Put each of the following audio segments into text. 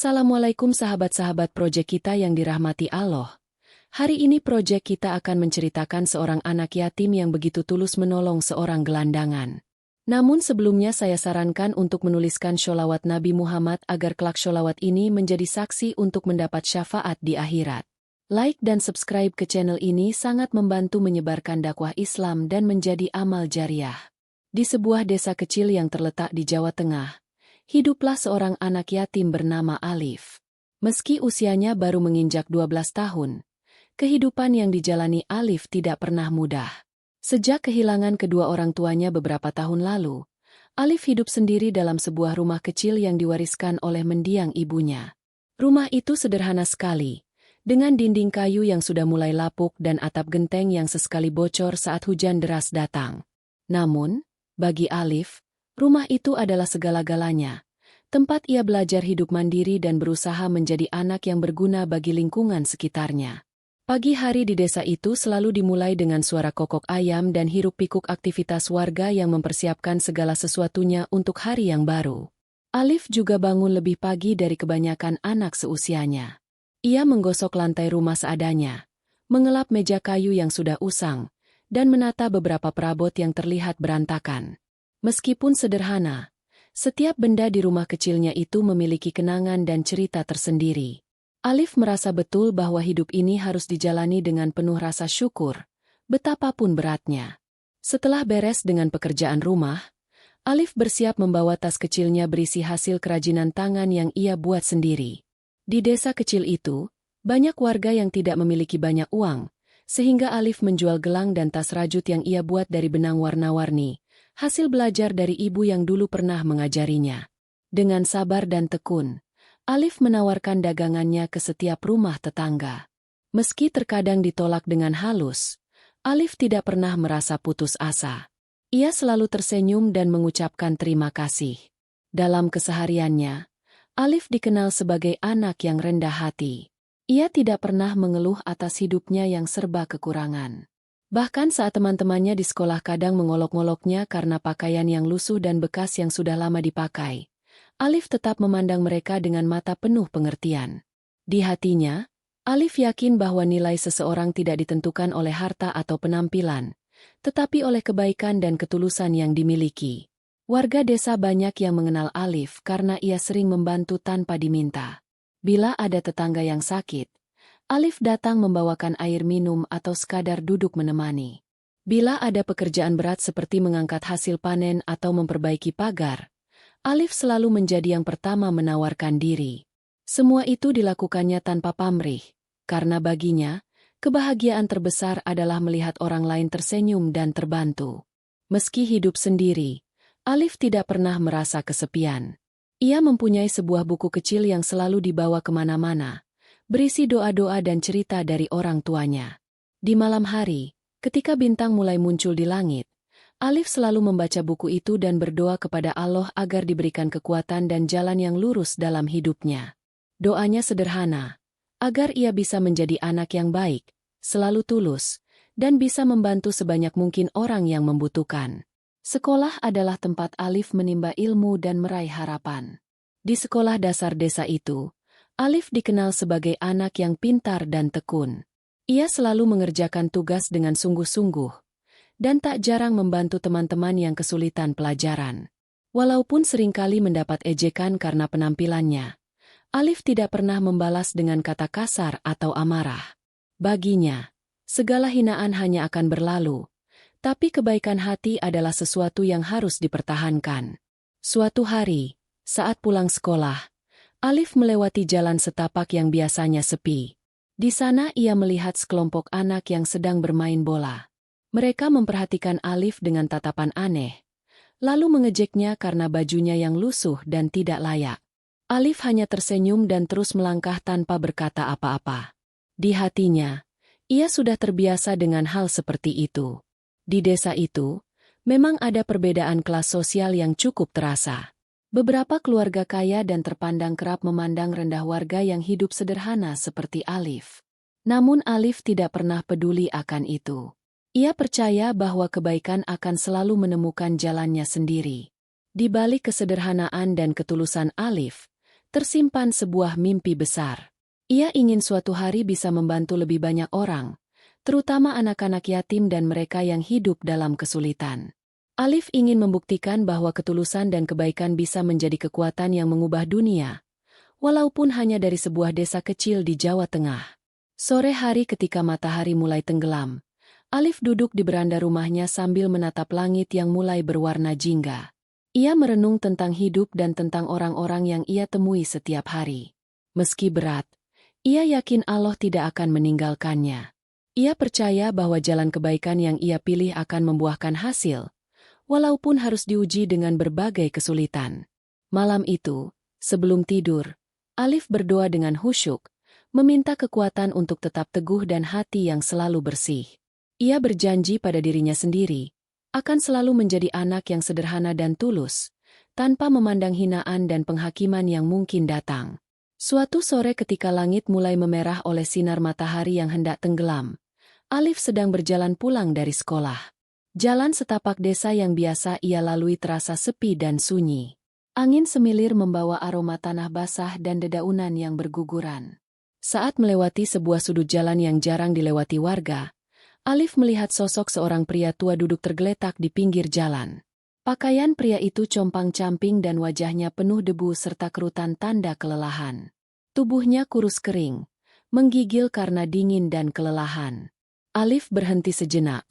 Assalamualaikum sahabat-sahabat proyek kita yang dirahmati Allah. Hari ini proyek kita akan menceritakan seorang anak yatim yang begitu tulus menolong seorang gelandangan. Namun sebelumnya saya sarankan untuk menuliskan sholawat Nabi Muhammad agar kelak sholawat ini menjadi saksi untuk mendapat syafaat di akhirat. Like dan subscribe ke channel ini sangat membantu menyebarkan dakwah Islam dan menjadi amal jariah. Di sebuah desa kecil yang terletak di Jawa Tengah, hiduplah seorang anak yatim bernama Alif. Meski usianya baru menginjak 12 tahun, kehidupan yang dijalani Alif tidak pernah mudah. Sejak kehilangan kedua orang tuanya beberapa tahun lalu, Alif hidup sendiri dalam sebuah rumah kecil yang diwariskan oleh mendiang ibunya. Rumah itu sederhana sekali, dengan dinding kayu yang sudah mulai lapuk dan atap genteng yang sesekali bocor saat hujan deras datang. Namun, bagi Alif, rumah itu adalah segala-galanya, tempat ia belajar hidup mandiri dan berusaha menjadi anak yang berguna bagi lingkungan sekitarnya. Pagi hari di desa itu selalu dimulai dengan suara kokok ayam dan hiruk-pikuk aktivitas warga yang mempersiapkan segala sesuatunya untuk hari yang baru. Alif juga bangun lebih pagi dari kebanyakan anak seusianya. Ia menggosok lantai rumah seadanya, mengelap meja kayu yang sudah usang, dan menata beberapa perabot yang terlihat berantakan. Meskipun sederhana, setiap benda di rumah kecilnya itu memiliki kenangan dan cerita tersendiri. Alif merasa betul bahwa hidup ini harus dijalani dengan penuh rasa syukur, betapapun beratnya. Setelah beres dengan pekerjaan rumah, Alif bersiap membawa tas kecilnya berisi hasil kerajinan tangan yang ia buat sendiri. Di desa kecil itu, banyak warga yang tidak memiliki banyak uang, sehingga Alif menjual gelang dan tas rajut yang ia buat dari benang warna-warni, hasil belajar dari ibu yang dulu pernah mengajarinya. Dengan sabar dan tekun, Alif menawarkan dagangannya ke setiap rumah tetangga. Meski terkadang ditolak dengan halus, Alif tidak pernah merasa putus asa. Ia selalu tersenyum dan mengucapkan terima kasih. Dalam kesehariannya, Alif dikenal sebagai anak yang rendah hati. Ia tidak pernah mengeluh atas hidupnya yang serba kekurangan. Bahkan saat teman-temannya di sekolah kadang mengolok-ngoloknya karena pakaian yang lusuh dan bekas yang sudah lama dipakai, Alif tetap memandang mereka dengan mata penuh pengertian. Di hatinya, Alif yakin bahwa nilai seseorang tidak ditentukan oleh harta atau penampilan, tetapi oleh kebaikan dan ketulusan yang dimiliki. Warga desa banyak yang mengenal Alif karena ia sering membantu tanpa diminta. Bila ada tetangga yang sakit, Alif datang membawakan air minum atau sekadar duduk menemani. Bila ada pekerjaan berat seperti mengangkat hasil panen atau memperbaiki pagar, Alif selalu menjadi yang pertama menawarkan diri. Semua itu dilakukannya tanpa pamrih, karena baginya, kebahagiaan terbesar adalah melihat orang lain tersenyum dan terbantu. Meski hidup sendiri, Alif tidak pernah merasa kesepian. Ia mempunyai sebuah buku kecil yang selalu dibawa kemana-mana, berisi doa-doa dan cerita dari orang tuanya. Di malam hari, ketika bintang mulai muncul di langit, Alif selalu membaca buku itu dan berdoa kepada Allah agar diberikan kekuatan dan jalan yang lurus dalam hidupnya. Doanya sederhana, agar ia bisa menjadi anak yang baik, selalu tulus, dan bisa membantu sebanyak mungkin orang yang membutuhkan. Sekolah adalah tempat Alif menimba ilmu dan meraih harapan. Di sekolah dasar desa itu, Alif dikenal sebagai anak yang pintar dan tekun. Ia selalu mengerjakan tugas dengan sungguh-sungguh, dan tak jarang membantu teman-teman yang kesulitan pelajaran. Walaupun seringkali mendapat ejekan karena penampilannya, Alif tidak pernah membalas dengan kata kasar atau amarah. Baginya, segala hinaan hanya akan berlalu, tapi kebaikan hati adalah sesuatu yang harus dipertahankan. Suatu hari, saat pulang sekolah, Alif melewati jalan setapak yang biasanya sepi. Di sana ia melihat sekelompok anak yang sedang bermain bola. Mereka memperhatikan Alif dengan tatapan aneh, lalu mengejeknya karena bajunya yang lusuh dan tidak layak. Alif hanya tersenyum dan terus melangkah tanpa berkata apa-apa. Di hatinya, ia sudah terbiasa dengan hal seperti itu. Di desa itu, memang ada perbedaan kelas sosial yang cukup terasa. Beberapa keluarga kaya dan terpandang kerap memandang rendah warga yang hidup sederhana seperti Alif. Namun Alif tidak pernah peduli akan itu. Ia percaya bahwa kebaikan akan selalu menemukan jalannya sendiri. Di balik kesederhanaan dan ketulusan Alif, tersimpan sebuah mimpi besar. Ia ingin suatu hari bisa membantu lebih banyak orang, terutama anak-anak yatim dan mereka yang hidup dalam kesulitan. Alif ingin membuktikan bahwa ketulusan dan kebaikan bisa menjadi kekuatan yang mengubah dunia, walaupun hanya dari sebuah desa kecil di Jawa Tengah. Sore hari ketika matahari mulai tenggelam, Alif duduk di beranda rumahnya sambil menatap langit yang mulai berwarna jingga. Ia merenung tentang hidup dan tentang orang-orang yang ia temui setiap hari. Meski berat, ia yakin Allah tidak akan meninggalkannya. Ia percaya bahwa jalan kebaikan yang ia pilih akan membuahkan hasil, walaupun harus diuji dengan berbagai kesulitan. Malam itu, sebelum tidur, Alif berdoa dengan khusyuk, meminta kekuatan untuk tetap teguh dan hati yang selalu bersih. Ia berjanji pada dirinya sendiri, akan selalu menjadi anak yang sederhana dan tulus, tanpa memandang hinaan dan penghakiman yang mungkin datang. Suatu sore ketika langit mulai memerah oleh sinar matahari yang hendak tenggelam, Alif sedang berjalan pulang dari sekolah. Jalan setapak desa yang biasa ia lalui terasa sepi dan sunyi. Angin semilir membawa aroma tanah basah dan dedaunan yang berguguran. Saat melewati sebuah sudut jalan yang jarang dilewati warga, Alif melihat sosok seorang pria tua duduk tergeletak di pinggir jalan. Pakaian pria itu compang-camping dan wajahnya penuh debu serta kerutan tanda kelelahan. Tubuhnya kurus kering, menggigil karena dingin dan kelelahan. Alif berhenti sejenak.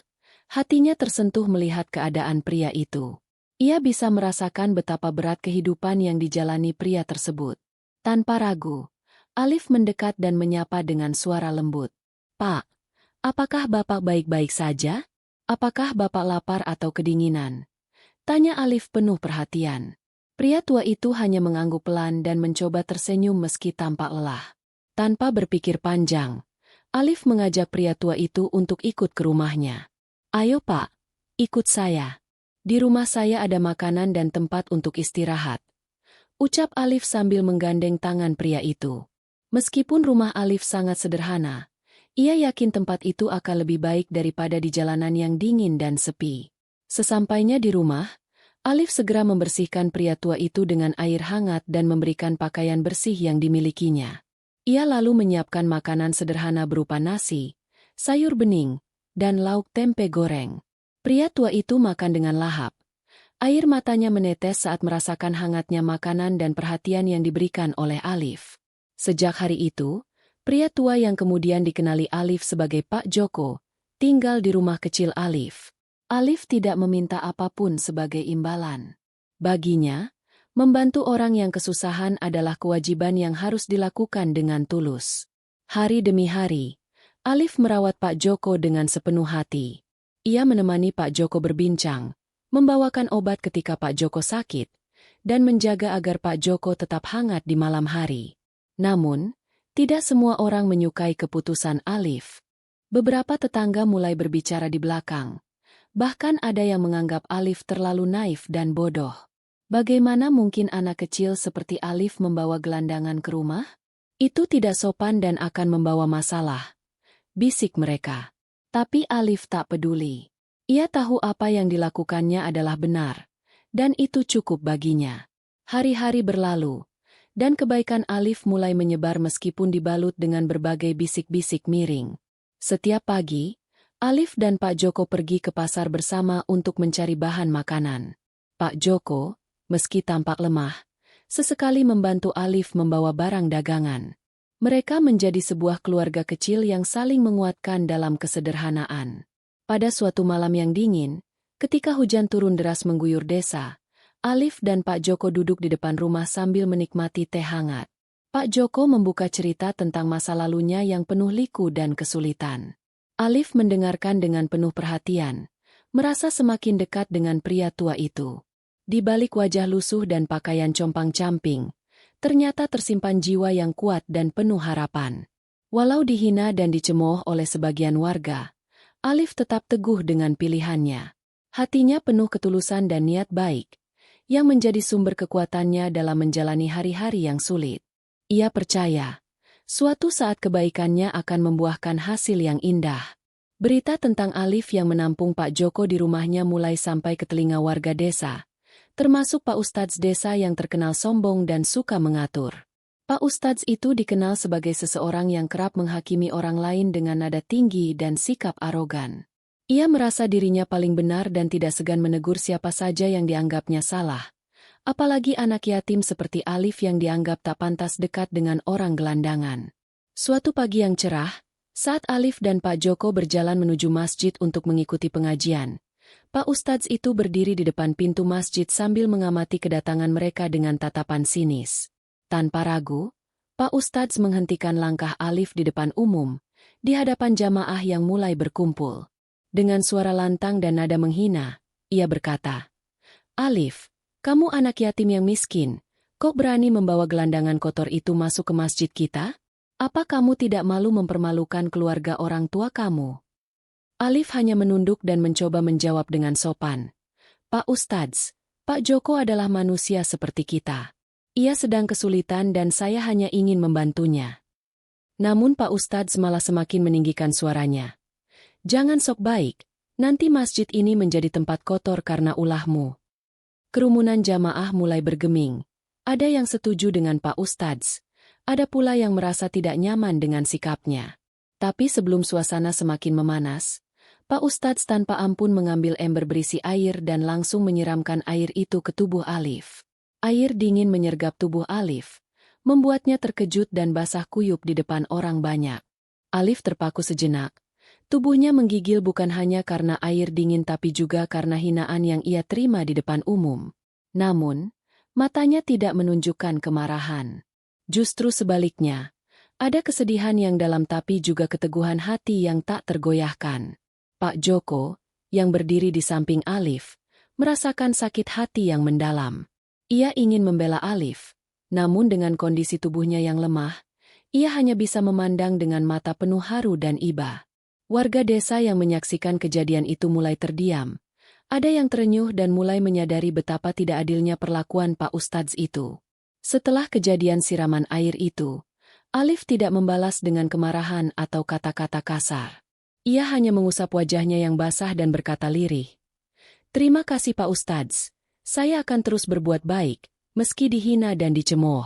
Hatinya tersentuh melihat keadaan pria itu. Ia bisa merasakan betapa berat kehidupan yang dijalani pria tersebut. Tanpa ragu, Alif mendekat dan menyapa dengan suara lembut. "Pak, apakah Bapak baik-baik saja? Apakah Bapak lapar atau kedinginan?" Tanya Alif penuh perhatian. Pria tua itu hanya mengangguk pelan dan mencoba tersenyum meski tampak lelah. Tanpa berpikir panjang, Alif mengajak pria tua itu untuk ikut ke rumahnya. "Ayo Pak, ikut saya. Di rumah saya ada makanan dan tempat untuk istirahat," ucap Alif sambil menggandeng tangan pria itu. Meskipun rumah Alif sangat sederhana, ia yakin tempat itu akan lebih baik daripada di jalanan yang dingin dan sepi. Sesampainya di rumah, Alif segera membersihkan pria tua itu dengan air hangat dan memberikan pakaian bersih yang dimilikinya. Ia lalu menyiapkan makanan sederhana berupa nasi, sayur bening, dan lauk tempe goreng. Pria tua itu makan dengan lahap. Air matanya menetes saat merasakan hangatnya makanan dan perhatian yang diberikan oleh Alif. Sejak hari itu, pria tua yang kemudian dikenali Alif sebagai Pak Joko, tinggal di rumah kecil Alif. Alif tidak meminta apapun sebagai imbalan. Baginya, membantu orang yang kesusahan adalah kewajiban yang harus dilakukan dengan tulus. Hari demi hari, Alif merawat Pak Joko dengan sepenuh hati. Ia menemani Pak Joko berbincang, membawakan obat ketika Pak Joko sakit, dan menjaga agar Pak Joko tetap hangat di malam hari. Namun, tidak semua orang menyukai keputusan Alif. Beberapa tetangga mulai berbicara di belakang. Bahkan ada yang menganggap Alif terlalu naif dan bodoh. Bagaimana mungkin anak kecil seperti Alif membawa gelandangan ke rumah? Itu tidak sopan dan akan membawa masalah, bisik mereka. Tapi Alif tak peduli. Ia tahu apa yang dilakukannya adalah benar, dan itu cukup baginya. Hari-hari berlalu, dan kebaikan Alif mulai menyebar meskipun dibalut dengan berbagai bisik-bisik miring. Setiap pagi, Alif dan Pak Joko pergi ke pasar bersama untuk mencari bahan makanan. Pak Joko, meski tampak lemah, sesekali membantu Alif membawa barang dagangan. Mereka menjadi sebuah keluarga kecil yang saling menguatkan dalam kesederhanaan. Pada suatu malam yang dingin, ketika hujan turun deras mengguyur desa, Alif dan Pak Joko duduk di depan rumah sambil menikmati teh hangat. Pak Joko membuka cerita tentang masa lalunya yang penuh liku dan kesulitan. Alif mendengarkan dengan penuh perhatian, merasa semakin dekat dengan pria tua itu. Di balik wajah lusuh dan pakaian compang-camping, ternyata tersimpan jiwa yang kuat dan penuh harapan. Walau dihina dan dicemooh oleh sebagian warga, Alif tetap teguh dengan pilihannya. Hatinya penuh ketulusan dan niat baik, yang menjadi sumber kekuatannya dalam menjalani hari-hari yang sulit. Ia percaya, suatu saat kebaikannya akan membuahkan hasil yang indah. Berita tentang Alif yang menampung Pak Joko di rumahnya mulai sampai ke telinga warga desa, termasuk Pak Ustadz desa yang terkenal sombong dan suka mengatur. Pak Ustadz itu dikenal sebagai seseorang yang kerap menghakimi orang lain dengan nada tinggi dan sikap arogan. Ia merasa dirinya paling benar dan tidak segan menegur siapa saja yang dianggapnya salah. Apalagi anak yatim seperti Alif yang dianggap tak pantas dekat dengan orang gelandangan. Suatu pagi yang cerah, saat Alif dan Pak Joko berjalan menuju masjid untuk mengikuti pengajian, Pak Ustadz itu berdiri di depan pintu masjid sambil mengamati kedatangan mereka dengan tatapan sinis. Tanpa ragu, Pak Ustadz menghentikan langkah Alif di depan umum, di hadapan jamaah yang mulai berkumpul. Dengan suara lantang dan nada menghina, ia berkata, "Alif, kamu anak yatim yang miskin, kok berani membawa gelandangan kotor itu masuk ke masjid kita? Apa kamu tidak malu mempermalukan keluarga orang tua kamu?" Alif hanya menunduk dan mencoba menjawab dengan sopan, "Pak Ustadz, Pak Joko adalah manusia seperti kita. Ia sedang kesulitan dan saya hanya ingin membantunya." Namun Pak Ustadz malah semakin meninggikan suaranya. "Jangan sok baik, nanti masjid ini menjadi tempat kotor karena ulahmu." Kerumunan jamaah mulai bergeming. Ada yang setuju dengan Pak Ustadz, ada pula yang merasa tidak nyaman dengan sikapnya. Tapi sebelum suasana semakin memanas, Pak Ustadz tanpa ampun mengambil ember berisi air dan langsung menyiramkan air itu ke tubuh Alif. Air dingin menyergap tubuh Alif, membuatnya terkejut dan basah kuyup di depan orang banyak. Alif terpaku sejenak. Tubuhnya menggigil bukan hanya karena air dingin tapi juga karena hinaan yang ia terima di depan umum. Namun, matanya tidak menunjukkan kemarahan. Justru sebaliknya, ada kesedihan yang dalam tapi juga keteguhan hati yang tak tergoyahkan. Pak Joko, yang berdiri di samping Alif, merasakan sakit hati yang mendalam. Ia ingin membela Alif, namun dengan kondisi tubuhnya yang lemah, ia hanya bisa memandang dengan mata penuh haru dan iba. Warga desa yang menyaksikan kejadian itu mulai terdiam. Ada yang terenyuh dan mulai menyadari betapa tidak adilnya perlakuan Pak Ustadz itu. Setelah kejadian siraman air itu, Alif tidak membalas dengan kemarahan atau kata-kata kasar. Ia hanya mengusap wajahnya yang basah dan berkata lirih, "Terima kasih Pak Ustadz. Saya akan terus berbuat baik, meski dihina dan dicemooh."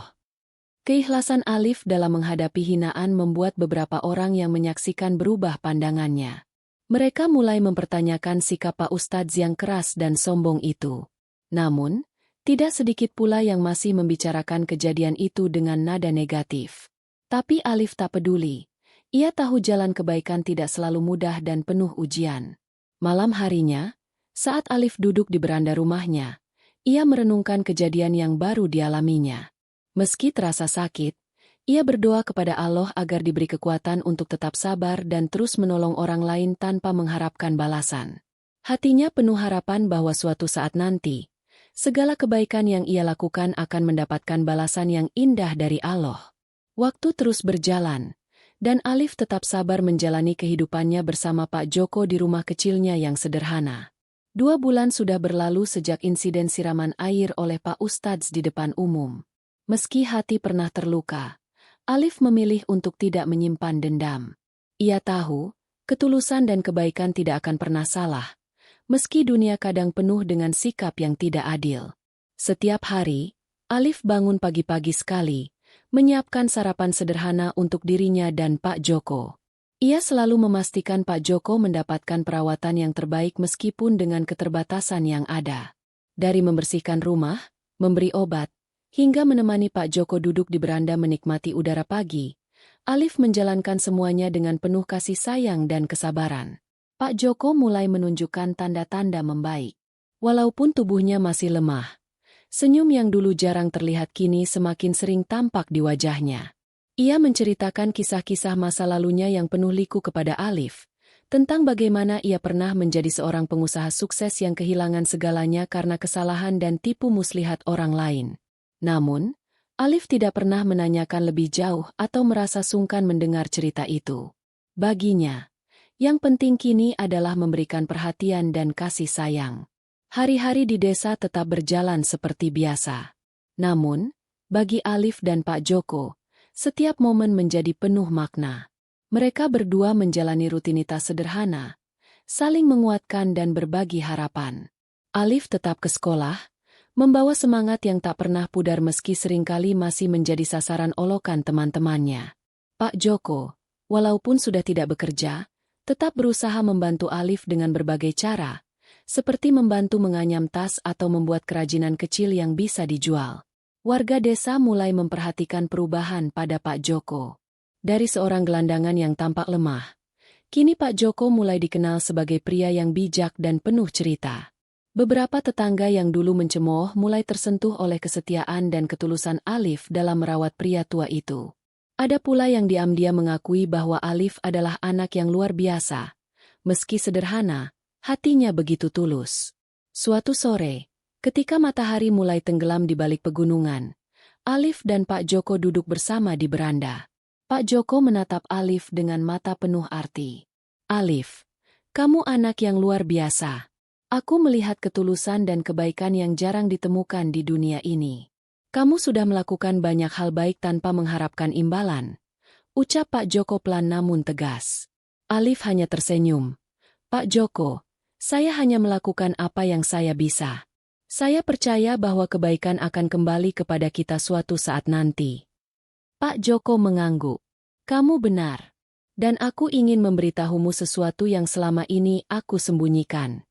Keikhlasan Alif dalam menghadapi hinaan membuat beberapa orang yang menyaksikan berubah pandangannya. Mereka mulai mempertanyakan sikap Pak Ustadz yang keras dan sombong itu. Namun, tidak sedikit pula yang masih membicarakan kejadian itu dengan nada negatif. Tapi Alif tak peduli. Ia tahu jalan kebaikan tidak selalu mudah dan penuh ujian. Malam harinya, saat Alif duduk di beranda rumahnya, ia merenungkan kejadian yang baru dialaminya. Meski terasa sakit, ia berdoa kepada Allah agar diberi kekuatan untuk tetap sabar dan terus menolong orang lain tanpa mengharapkan balasan. Hatinya penuh harapan bahwa suatu saat nanti, segala kebaikan yang ia lakukan akan mendapatkan balasan yang indah dari Allah. Waktu terus berjalan, dan Alif tetap sabar menjalani kehidupannya bersama Pak Joko di rumah kecilnya yang sederhana. 2 bulan sudah berlalu sejak insiden siraman air oleh Pak Ustadz di depan umum. Meski hati pernah terluka, Alif memilih untuk tidak menyimpan dendam. Ia tahu, ketulusan dan kebaikan tidak akan pernah salah, meski dunia kadang penuh dengan sikap yang tidak adil. Setiap hari, Alif bangun pagi-pagi sekali, menyiapkan sarapan sederhana untuk dirinya dan Pak Joko. Ia selalu memastikan Pak Joko mendapatkan perawatan yang terbaik meskipun dengan keterbatasan yang ada. Dari membersihkan rumah, memberi obat, hingga menemani Pak Joko duduk di beranda menikmati udara pagi, Alif menjalankan semuanya dengan penuh kasih sayang dan kesabaran. Pak Joko mulai menunjukkan tanda-tanda membaik. Walaupun tubuhnya masih lemah, senyum yang dulu jarang terlihat kini semakin sering tampak di wajahnya. Ia menceritakan kisah-kisah masa lalunya yang penuh liku kepada Alif, tentang bagaimana ia pernah menjadi seorang pengusaha sukses yang kehilangan segalanya karena kesalahan dan tipu muslihat orang lain. Namun, Alif tidak pernah menanyakan lebih jauh atau merasa sungkan mendengar cerita itu. Baginya, yang penting kini adalah memberikan perhatian dan kasih sayang. Hari-hari di desa tetap berjalan seperti biasa. Namun, bagi Alif dan Pak Joko, setiap momen menjadi penuh makna. Mereka berdua menjalani rutinitas sederhana, saling menguatkan dan berbagi harapan. Alif tetap ke sekolah, Membawa semangat yang tak pernah pudar meski seringkali masih menjadi sasaran olokan teman-temannya. Pak Joko, walaupun sudah tidak bekerja, tetap berusaha membantu Alif dengan berbagai cara, seperti membantu menganyam tas atau membuat kerajinan kecil yang bisa dijual. Warga desa mulai memperhatikan perubahan pada Pak Joko. Dari seorang gelandangan yang tampak lemah, kini Pak Joko mulai dikenal sebagai pria yang bijak dan penuh cerita. Beberapa tetangga yang dulu mencemooh mulai tersentuh oleh kesetiaan dan ketulusan Alif dalam merawat pria tua itu. Ada pula yang diam-diam mengakui bahwa Alif adalah anak yang luar biasa. Meski sederhana, hatinya begitu tulus. Suatu sore, ketika matahari mulai tenggelam di balik pegunungan, Alif dan Pak Joko duduk bersama di beranda. Pak Joko menatap Alif dengan mata penuh arti. "Alif, kamu anak yang luar biasa. Aku melihat ketulusan dan kebaikan yang jarang ditemukan di dunia ini. Kamu sudah melakukan banyak hal baik tanpa mengharapkan imbalan," ucap Pak Joko pelan namun tegas. Alif hanya tersenyum. "Pak Joko, saya hanya melakukan apa yang saya bisa. Saya percaya bahwa kebaikan akan kembali kepada kita suatu saat nanti." Pak Joko mengangguk. "Kamu benar. Dan aku ingin memberitahumu sesuatu yang selama ini aku sembunyikan."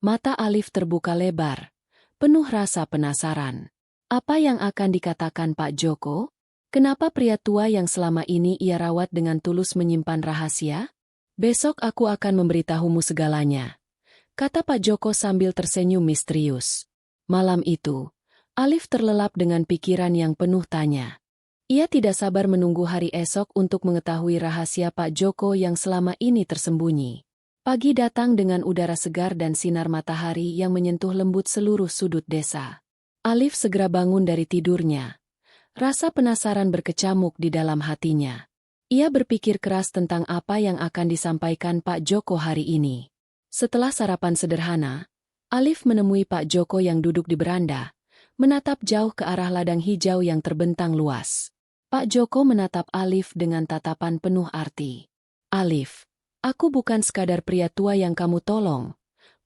Mata Alif terbuka lebar, penuh rasa penasaran. Apa yang akan dikatakan Pak Joko? Kenapa pria tua yang selama ini ia rawat dengan tulus menyimpan rahasia? "Besok aku akan memberitahumu segalanya," kata Pak Joko sambil tersenyum misterius. Malam itu, Alif terlelap dengan pikiran yang penuh tanya. Ia tidak sabar menunggu hari esok untuk mengetahui rahasia Pak Joko yang selama ini tersembunyi. Pagi datang dengan udara segar dan sinar matahari yang menyentuh lembut seluruh sudut desa. Alif segera bangun dari tidurnya. Rasa penasaran berkecamuk di dalam hatinya. Ia berpikir keras tentang apa yang akan disampaikan Pak Joko hari ini. Setelah sarapan sederhana, Alif menemui Pak Joko yang duduk di beranda, menatap jauh ke arah ladang hijau yang terbentang luas. Pak Joko menatap Alif dengan tatapan penuh arti. "Alif, aku bukan sekadar pria tua yang kamu tolong,"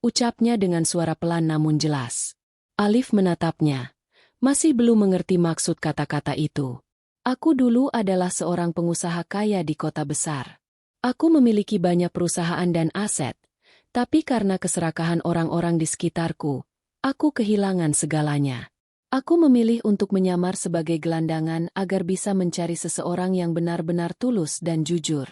ucapnya dengan suara pelan namun jelas. Alif menatapnya, masih belum mengerti maksud kata-kata itu. "Aku dulu adalah seorang pengusaha kaya di kota besar. Aku memiliki banyak perusahaan dan aset, tapi karena keserakahan orang-orang di sekitarku, aku kehilangan segalanya. Aku memilih untuk menyamar sebagai gelandangan agar bisa mencari seseorang yang benar-benar tulus dan jujur.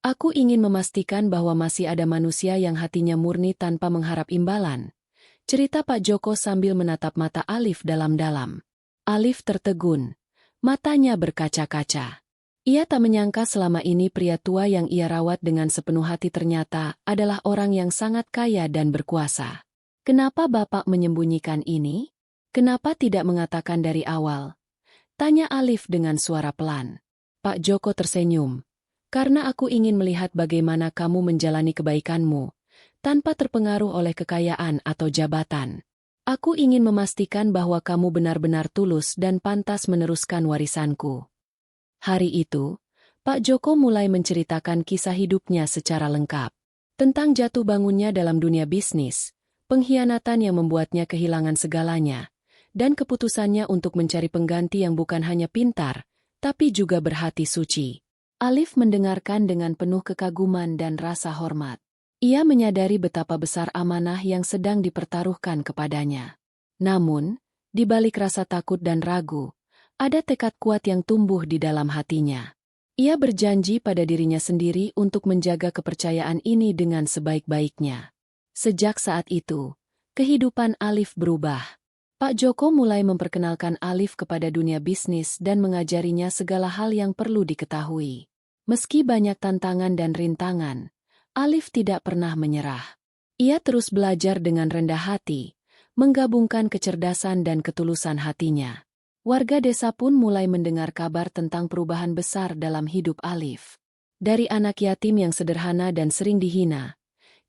Aku ingin memastikan bahwa masih ada manusia yang hatinya murni tanpa mengharap imbalan," cerita Pak Joko sambil menatap mata Alif dalam-dalam. Alif tertegun, matanya berkaca-kaca. Ia tak menyangka selama ini pria tua yang ia rawat dengan sepenuh hati ternyata adalah orang yang sangat kaya dan berkuasa. "Kenapa Bapak menyembunyikan ini? Kenapa tidak mengatakan dari awal?" tanya Alif dengan suara pelan. Pak Joko tersenyum. "Karena aku ingin melihat bagaimana kamu menjalani kebaikanmu, tanpa terpengaruh oleh kekayaan atau jabatan. Aku ingin memastikan bahwa kamu benar-benar tulus dan pantas meneruskan warisanku." Hari itu, Pak Joko mulai menceritakan kisah hidupnya secara lengkap. Tentang jatuh bangunnya dalam dunia bisnis, pengkhianatan yang membuatnya kehilangan segalanya, dan keputusannya untuk mencari pengganti yang bukan hanya pintar, tapi juga berhati suci. Alif mendengarkan dengan penuh kekaguman dan rasa hormat. Ia menyadari betapa besar amanah yang sedang dipertaruhkan kepadanya. Namun, di balik rasa takut dan ragu, ada tekad kuat yang tumbuh di dalam hatinya. Ia berjanji pada dirinya sendiri untuk menjaga kepercayaan ini dengan sebaik-baiknya. Sejak saat itu, kehidupan Alif berubah. Pak Joko mulai memperkenalkan Alif kepada dunia bisnis dan mengajarinya segala hal yang perlu diketahui. Meski banyak tantangan dan rintangan, Alif tidak pernah menyerah. Ia terus belajar dengan rendah hati, menggabungkan kecerdasan dan ketulusan hatinya. Warga desa pun mulai mendengar kabar tentang perubahan besar dalam hidup Alif. Dari anak yatim yang sederhana dan sering dihina,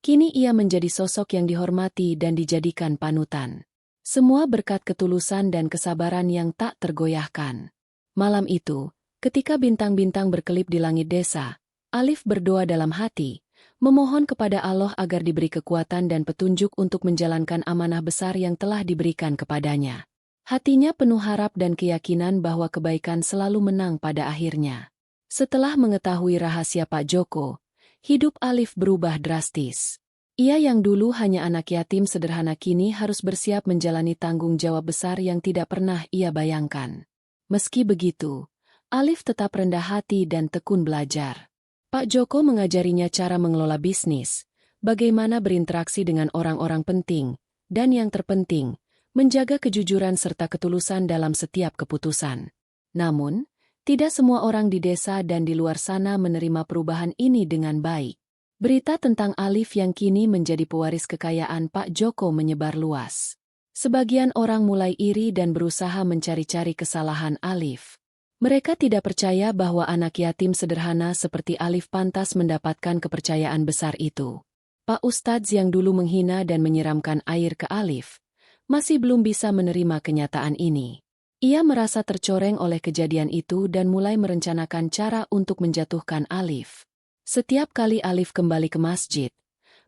kini ia menjadi sosok yang dihormati dan dijadikan panutan. Semua berkat ketulusan dan kesabaran yang tak tergoyahkan. Malam itu, ketika bintang-bintang berkelip di langit desa, Alif berdoa dalam hati, memohon kepada Allah agar diberi kekuatan dan petunjuk untuk menjalankan amanah besar yang telah diberikan kepadanya. Hatinya penuh harap dan keyakinan bahwa kebaikan selalu menang pada akhirnya. Setelah mengetahui rahasia Pak Joko, hidup Alif berubah drastis. Ia yang dulu hanya anak yatim sederhana kini harus bersiap menjalani tanggung jawab besar yang tidak pernah ia bayangkan. Meski begitu, Alif tetap rendah hati dan tekun belajar. Pak Joko mengajarinya cara mengelola bisnis, bagaimana berinteraksi dengan orang-orang penting, dan yang terpenting, menjaga kejujuran serta ketulusan dalam setiap keputusan. Namun, tidak semua orang di desa dan di luar sana menerima perubahan ini dengan baik. Berita tentang Alif yang kini menjadi pewaris kekayaan Pak Joko menyebar luas. Sebagian orang mulai iri dan berusaha mencari-cari kesalahan Alif. Mereka tidak percaya bahwa anak yatim sederhana seperti Alif pantas mendapatkan kepercayaan besar itu. Pak Ustadz yang dulu menghina dan menyiramkan air ke Alif, masih belum bisa menerima kenyataan ini. Ia merasa tercoreng oleh kejadian itu dan mulai merencanakan cara untuk menjatuhkan Alif. Setiap kali Alif kembali ke masjid,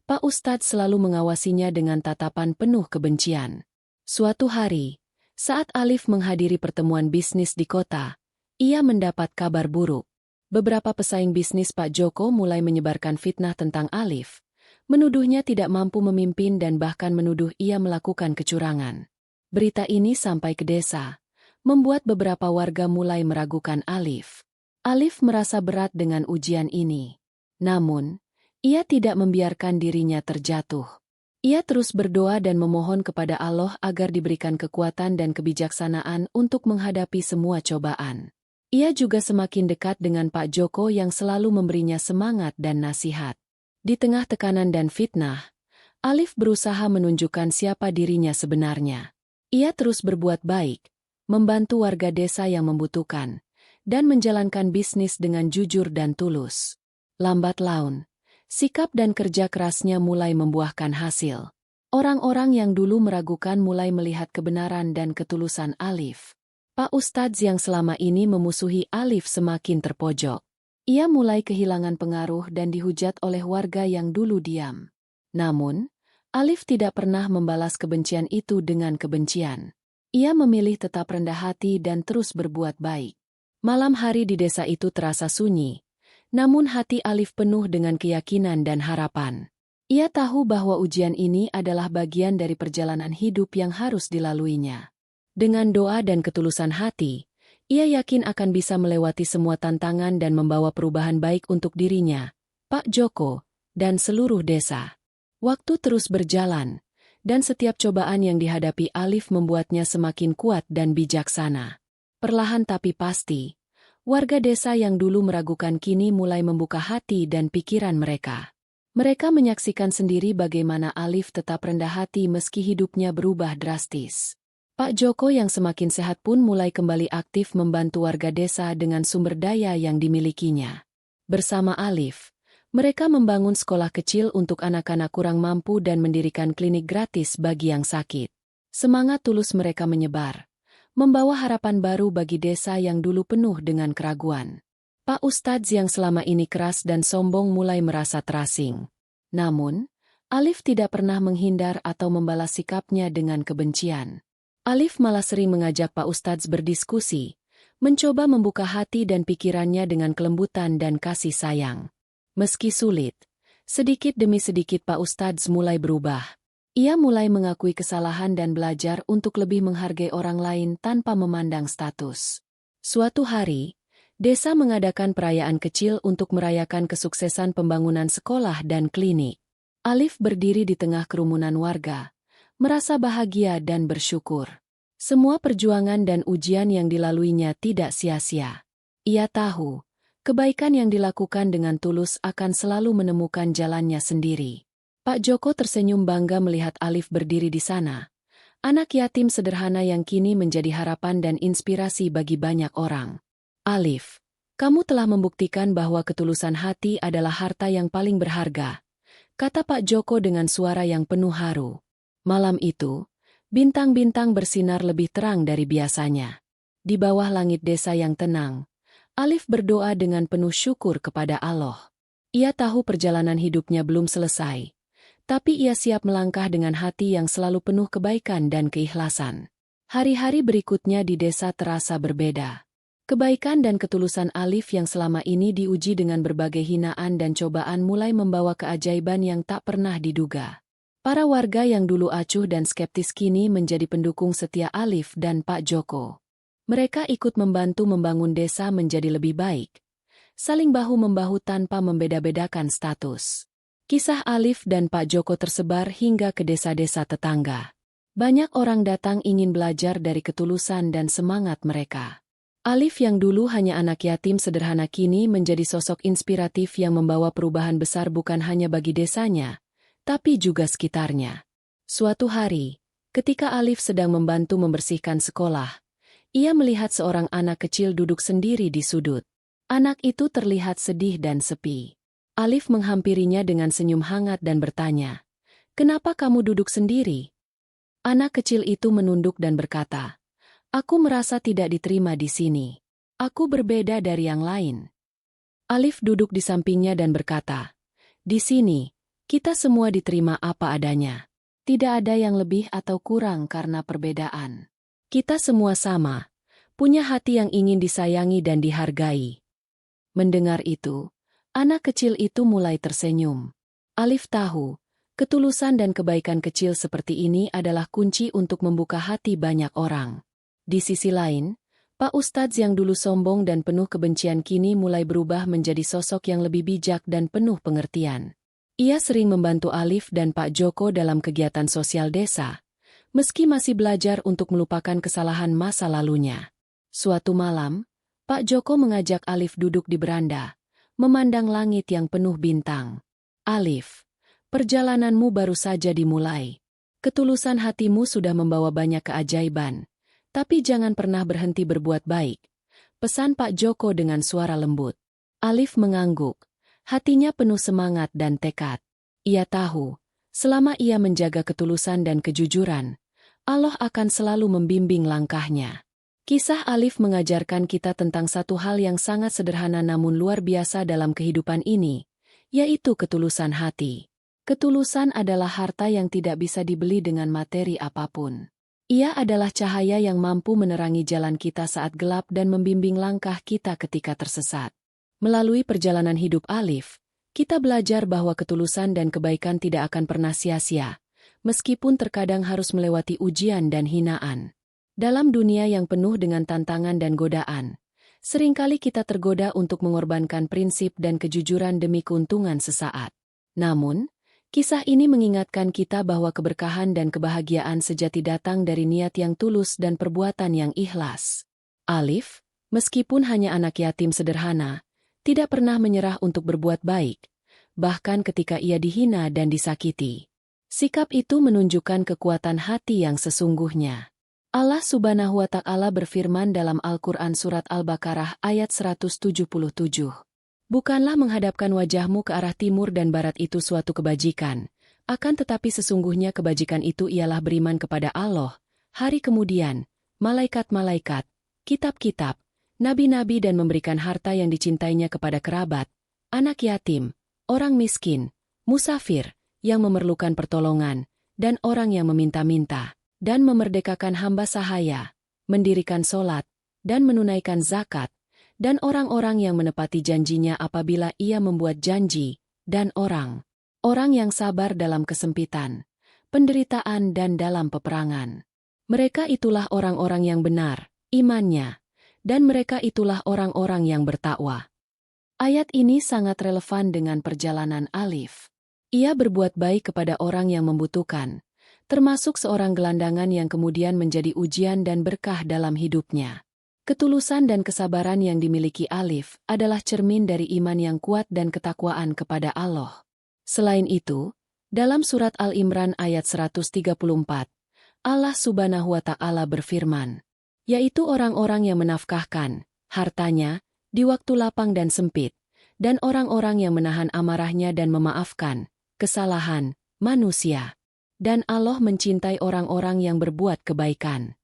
Pak Ustadz selalu mengawasinya dengan tatapan penuh kebencian. Suatu hari, saat Alif menghadiri pertemuan bisnis di kota, ia mendapat kabar buruk. Beberapa pesaing bisnis Pak Joko mulai menyebarkan fitnah tentang Alif, menuduhnya tidak mampu memimpin dan bahkan menuduh ia melakukan kecurangan. Berita ini sampai ke desa, membuat beberapa warga mulai meragukan Alif. Alif merasa berat dengan ujian ini. Namun, ia tidak membiarkan dirinya terjatuh. Ia terus berdoa dan memohon kepada Allah agar diberikan kekuatan dan kebijaksanaan untuk menghadapi semua cobaan. Ia juga semakin dekat dengan Pak Joko yang selalu memberinya semangat dan nasihat. Di tengah tekanan dan fitnah, Alif berusaha menunjukkan siapa dirinya sebenarnya. Ia terus berbuat baik, membantu warga desa yang membutuhkan, dan menjalankan bisnis dengan jujur dan tulus. Lambat laun, sikap dan kerja kerasnya mulai membuahkan hasil. Orang-orang yang dulu meragukan mulai melihat kebenaran dan ketulusan Alif. Pak Ustadz yang selama ini memusuhi Alif semakin terpojok. Ia mulai kehilangan pengaruh dan dihujat oleh warga yang dulu diam. Namun, Alif tidak pernah membalas kebencian itu dengan kebencian. Ia memilih tetap rendah hati dan terus berbuat baik. Malam hari di desa itu terasa sunyi. Namun hati Alif penuh dengan keyakinan dan harapan. Ia tahu bahwa ujian ini adalah bagian dari perjalanan hidup yang harus dilaluinya. Dengan doa dan ketulusan hati, ia yakin akan bisa melewati semua tantangan dan membawa perubahan baik untuk dirinya, Pak Joko, dan seluruh desa. Waktu terus berjalan, dan setiap cobaan yang dihadapi Alif membuatnya semakin kuat dan bijaksana. Perlahan tapi pasti, warga desa yang dulu meragukan kini mulai membuka hati dan pikiran mereka. Mereka menyaksikan sendiri bagaimana Alif tetap rendah hati meski hidupnya berubah drastis. Pak Joko yang semakin sehat pun mulai kembali aktif membantu warga desa dengan sumber daya yang dimilikinya. Bersama Alif, mereka membangun sekolah kecil untuk anak-anak kurang mampu dan mendirikan klinik gratis bagi yang sakit. Semangat tulus mereka menyebar, membawa harapan baru bagi desa yang dulu penuh dengan keraguan. Pak Ustadz yang selama ini keras dan sombong mulai merasa terasing. Namun, Alif tidak pernah menghindar atau membalas sikapnya dengan kebencian. Alif malah sering mengajak Pak Ustadz berdiskusi, mencoba membuka hati dan pikirannya dengan kelembutan dan kasih sayang. Meski sulit, sedikit demi sedikit Pak Ustadz mulai berubah. Ia mulai mengakui kesalahan dan belajar untuk lebih menghargai orang lain tanpa memandang status. Suatu hari, desa mengadakan perayaan kecil untuk merayakan kesuksesan pembangunan sekolah dan klinik. Alif berdiri di tengah kerumunan warga, merasa bahagia dan bersyukur. Semua perjuangan dan ujian yang dilaluinya tidak sia-sia. Ia tahu, kebaikan yang dilakukan dengan tulus akan selalu menemukan jalannya sendiri. Pak Joko tersenyum bangga melihat Alif berdiri di sana. Anak yatim sederhana yang kini menjadi harapan dan inspirasi bagi banyak orang. Alif, kamu telah membuktikan bahwa ketulusan hati adalah harta yang paling berharga, kata Pak Joko dengan suara yang penuh haru. Malam itu, bintang-bintang bersinar lebih terang dari biasanya. Di bawah langit desa yang tenang, Alif berdoa dengan penuh syukur kepada Allah. Ia tahu perjalanan hidupnya belum selesai, tapi ia siap melangkah dengan hati yang selalu penuh kebaikan dan keikhlasan. Hari-hari berikutnya di desa terasa berbeda. Kebaikan dan ketulusan Alif yang selama ini diuji dengan berbagai hinaan dan cobaan mulai membawa keajaiban yang tak pernah diduga. Para warga yang dulu acuh dan skeptis kini menjadi pendukung setia Alif dan Pak Joko. Mereka ikut membantu membangun desa menjadi lebih baik, saling bahu-membahu tanpa membeda-bedakan status. Kisah Alif dan Pak Joko tersebar hingga ke desa-desa tetangga. Banyak orang datang ingin belajar dari ketulusan dan semangat mereka. Alif yang dulu hanya anak yatim sederhana kini menjadi sosok inspiratif yang membawa perubahan besar bukan hanya bagi desanya, tapi juga sekitarnya. Suatu hari, ketika Alif sedang membantu membersihkan sekolah, ia melihat seorang anak kecil duduk sendiri di sudut. Anak itu terlihat sedih dan sepi. Alif menghampirinya dengan senyum hangat dan bertanya, "Kenapa kamu duduk sendiri?" Anak kecil itu menunduk dan berkata, "Aku merasa tidak diterima di sini. Aku berbeda dari yang lain." Alif duduk di sampingnya dan berkata, "Di sini, kita semua diterima apa adanya. Tidak ada yang lebih atau kurang karena perbedaan. Kita semua sama, punya hati yang ingin disayangi dan dihargai." Mendengar itu, anak kecil itu mulai tersenyum. Alif tahu, ketulusan dan kebaikan kecil seperti ini adalah kunci untuk membuka hati banyak orang. Di sisi lain, Pak Ustadz yang dulu sombong dan penuh kebencian kini mulai berubah menjadi sosok yang lebih bijak dan penuh pengertian. Ia sering membantu Alif dan Pak Joko dalam kegiatan sosial desa, meski masih belajar untuk melupakan kesalahan masa lalunya. Suatu malam, Pak Joko mengajak Alif duduk di beranda, memandang langit yang penuh bintang. "Alif, perjalananmu baru saja dimulai. Ketulusan hatimu sudah membawa banyak keajaiban. Tapi jangan pernah berhenti berbuat baik," pesan Pak Joko dengan suara lembut. Alif mengangguk, hatinya penuh semangat dan tekad. Ia tahu, selama ia menjaga ketulusan dan kejujuran, Allah akan selalu membimbing langkahnya. Kisah Alif mengajarkan kita tentang satu hal yang sangat sederhana namun luar biasa dalam kehidupan ini, yaitu ketulusan hati. Ketulusan adalah harta yang tidak bisa dibeli dengan materi apapun. Ia adalah cahaya yang mampu menerangi jalan kita saat gelap dan membimbing langkah kita ketika tersesat. Melalui perjalanan hidup Alif, kita belajar bahwa ketulusan dan kebaikan tidak akan pernah sia-sia, meskipun terkadang harus melewati ujian dan hinaan. Dalam dunia yang penuh dengan tantangan dan godaan, seringkali kita tergoda untuk mengorbankan prinsip dan kejujuran demi keuntungan sesaat. Namun, kisah ini mengingatkan kita bahwa keberkahan dan kebahagiaan sejati datang dari niat yang tulus dan perbuatan yang ikhlas. Alif, meskipun hanya anak yatim sederhana, tidak pernah menyerah untuk berbuat baik, bahkan ketika ia dihina dan disakiti. Sikap itu menunjukkan kekuatan hati yang sesungguhnya. Allah Subhanahu wa Ta'ala berfirman dalam Al-Quran Surat Al-Baqarah ayat 177. "Bukanlah menghadapkan wajahmu ke arah timur dan barat itu suatu kebajikan, akan tetapi sesungguhnya kebajikan itu ialah beriman kepada Allah, hari kemudian, malaikat-malaikat, kitab-kitab, nabi-nabi dan memberikan harta yang dicintainya kepada kerabat, anak yatim, orang miskin, musafir, yang memerlukan pertolongan, dan orang yang meminta-minta, dan memerdekakan hamba sahaya, mendirikan sholat, dan menunaikan zakat, dan orang-orang yang menepati janjinya apabila ia membuat janji, dan orang-orang yang sabar dalam kesempitan, penderitaan dan dalam peperangan. Mereka itulah orang-orang yang benar, imannya, dan mereka itulah orang-orang yang bertakwa." Ayat ini sangat relevan dengan perjalanan Alif. Ia berbuat baik kepada orang yang membutuhkan, termasuk seorang gelandangan yang kemudian menjadi ujian dan berkah dalam hidupnya. Ketulusan dan kesabaran yang dimiliki Alif adalah cermin dari iman yang kuat dan ketakwaan kepada Allah. Selain itu, dalam surat Al-Imran ayat 134, Allah Subhanahu wa Ta'ala berfirman, yaitu orang-orang yang menafkahkan hartanya di waktu lapang dan sempit, dan orang-orang yang menahan amarahnya dan memaafkan kesalahan manusia. Dan Allah mencintai orang-orang yang berbuat kebaikan.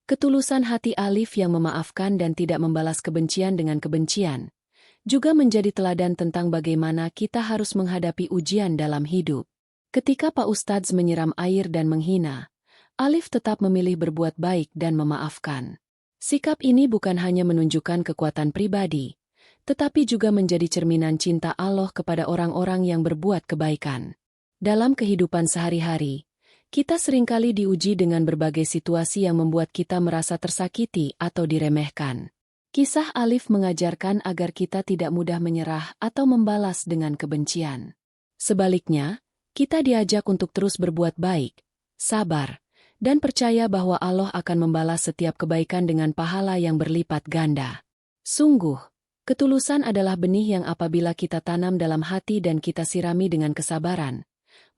Ketulusan hati Alif yang memaafkan dan tidak membalas kebencian dengan kebencian, juga menjadi teladan tentang bagaimana kita harus menghadapi ujian dalam hidup. Ketika Pak Ustadz menyiram air dan menghina, Alif tetap memilih berbuat baik dan memaafkan. Sikap ini bukan hanya menunjukkan kekuatan pribadi, tetapi juga menjadi cerminan cinta Allah kepada orang-orang yang berbuat kebaikan. Dalam kehidupan sehari-hari, kita seringkali diuji dengan berbagai situasi yang membuat kita merasa tersakiti atau diremehkan. Kisah Alif mengajarkan agar kita tidak mudah menyerah atau membalas dengan kebencian. Sebaliknya, kita diajak untuk terus berbuat baik, sabar, dan percaya bahwa Allah akan membalas setiap kebaikan dengan pahala yang berlipat ganda. Sungguh, ketulusan adalah benih yang apabila kita tanam dalam hati dan kita sirami dengan kesabaran,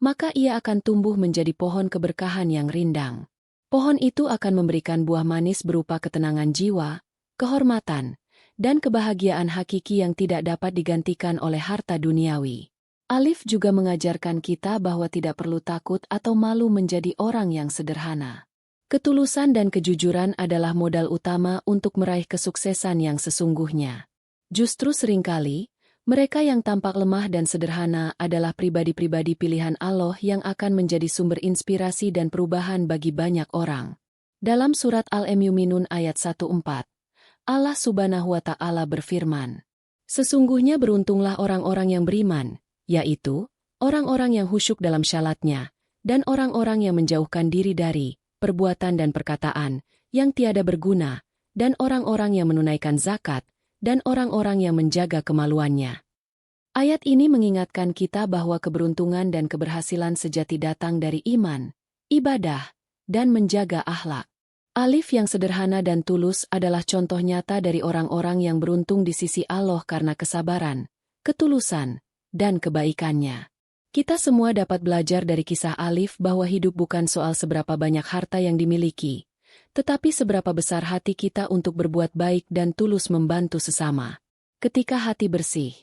maka ia akan tumbuh menjadi pohon keberkahan yang rindang. Pohon itu akan memberikan buah manis berupa ketenangan jiwa, kehormatan, dan kebahagiaan hakiki yang tidak dapat digantikan oleh harta duniawi. Alif juga mengajarkan kita bahwa tidak perlu takut atau malu menjadi orang yang sederhana. Ketulusan dan kejujuran adalah modal utama untuk meraih kesuksesan yang sesungguhnya. Justru seringkali, mereka yang tampak lemah dan sederhana adalah pribadi-pribadi pilihan Allah yang akan menjadi sumber inspirasi dan perubahan bagi banyak orang. Dalam surat Al-Mu'minun ayat 1-4, Allah Subhanahu wa Ta'ala berfirman, "Sesungguhnya beruntunglah orang-orang yang beriman, yaitu orang-orang yang khusyuk dalam syalatnya, dan orang-orang yang menjauhkan diri dari perbuatan dan perkataan yang tiada berguna, dan orang-orang yang menunaikan zakat, dan orang-orang yang menjaga kemaluannya." Ayat ini mengingatkan kita bahwa keberuntungan dan keberhasilan sejati datang dari iman, ibadah, dan menjaga akhlak. Alif yang sederhana dan tulus adalah contoh nyata dari orang-orang yang beruntung di sisi Allah karena kesabaran, ketulusan, dan kebaikannya. Kita semua dapat belajar dari kisah Alif bahwa hidup bukan soal seberapa banyak harta yang dimiliki, tetapi seberapa besar hati kita untuk berbuat baik dan tulus membantu sesama. Ketika hati bersih,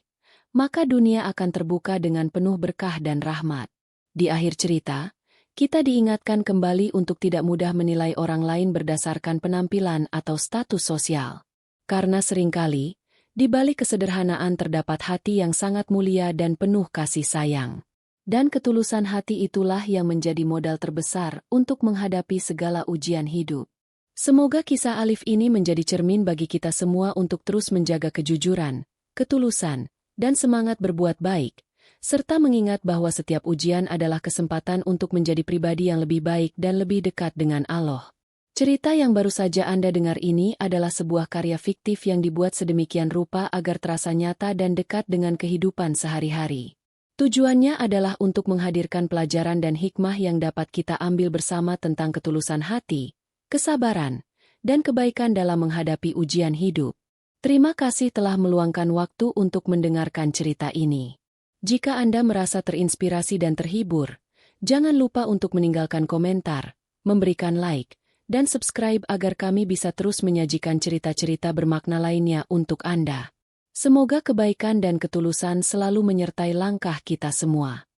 maka dunia akan terbuka dengan penuh berkah dan rahmat. Di akhir cerita, kita diingatkan kembali untuk tidak mudah menilai orang lain berdasarkan penampilan atau status sosial. Karena seringkali, di balik kesederhanaan terdapat hati yang sangat mulia dan penuh kasih sayang. Dan ketulusan hati itulah yang menjadi modal terbesar untuk menghadapi segala ujian hidup. Semoga kisah Alif ini menjadi cermin bagi kita semua untuk terus menjaga kejujuran, ketulusan, dan semangat berbuat baik, serta mengingat bahwa setiap ujian adalah kesempatan untuk menjadi pribadi yang lebih baik dan lebih dekat dengan Allah. Cerita yang baru saja Anda dengar ini adalah sebuah karya fiktif yang dibuat sedemikian rupa agar terasa nyata dan dekat dengan kehidupan sehari-hari. Tujuannya adalah untuk menghadirkan pelajaran dan hikmah yang dapat kita ambil bersama tentang ketulusan hati, kesabaran, dan kebaikan dalam menghadapi ujian hidup. Terima kasih telah meluangkan waktu untuk mendengarkan cerita ini. Jika Anda merasa terinspirasi dan terhibur, jangan lupa untuk meninggalkan komentar, memberikan like, dan subscribe agar kami bisa terus menyajikan cerita-cerita bermakna lainnya untuk Anda. Semoga kebaikan dan ketulusan selalu menyertai langkah kita semua.